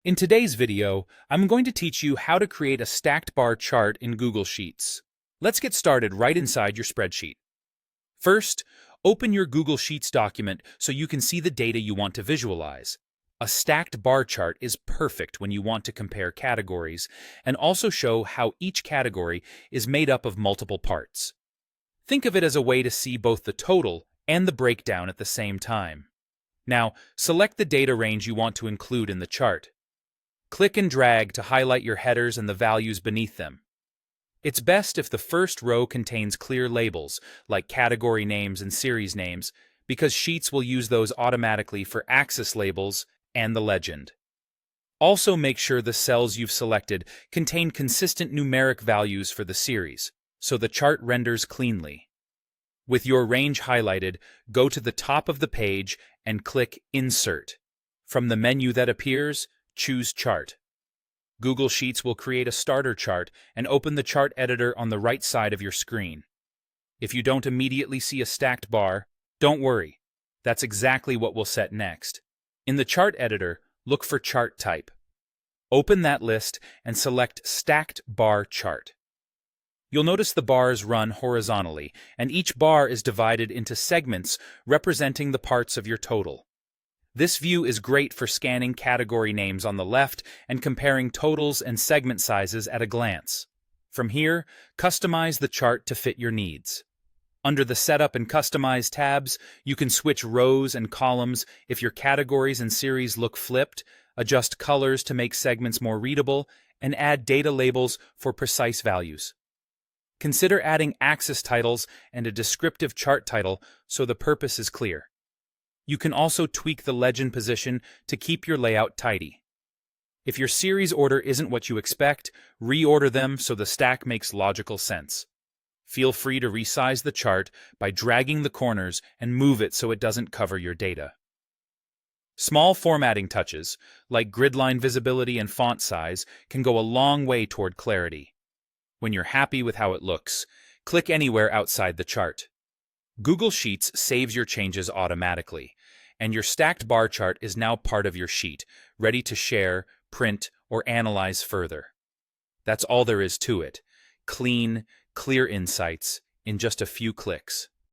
In today's video, I'm going to teach you how to create a stacked bar chart in Google Sheets. Let's get started right inside your spreadsheet. First, open your Google Sheets document so you can see the data you want to visualize. A stacked bar chart is perfect when you want to compare categories and also show how each category is made up of multiple parts. Think of it as a way to see both the total and the breakdown at the same time. Now, select the data range you want to include in the chart. Click and drag to highlight your headers and the values beneath them. It's best if the first row contains clear labels, like category names and series names, because Sheets will use those automatically for axis labels and the legend. Also make sure the cells you've selected contain consistent numeric values for the series, so the chart renders cleanly. With your range highlighted, go to the top of the page and click Insert. From the menu that appears, choose Chart. Google Sheets will create a starter chart and open the chart editor on the right side of your screen. If you don't immediately see a stacked bar, don't worry. That's exactly what we'll set next. In the chart editor, look for chart type. Open that list and select Stacked Bar Chart. You'll notice the bars run horizontally, and each bar is divided into segments representing the parts of your total. This view is great for scanning category names on the left and comparing totals and segment sizes at a glance. From here, customize the chart to fit your needs. Under the Setup and Customize tabs, you can switch rows and columns if your categories and series look flipped, adjust colors to make segments more readable, and add data labels for precise values. Consider adding axis titles and a descriptive chart title so the purpose is clear. You can also tweak the legend position to keep your layout tidy. If your series order isn't what you expect, reorder them so the stack makes logical sense. Feel free to resize the chart by dragging the corners and move it so it doesn't cover your data. Small formatting touches, like grid line visibility and font size, can go a long way toward clarity. When you're happy with how it looks, click anywhere outside the chart. Google Sheets saves your changes automatically, and your stacked bar chart is now part of your sheet, ready to share, print, or analyze further. That's all there is to it. Clean, clear insights in just a few clicks.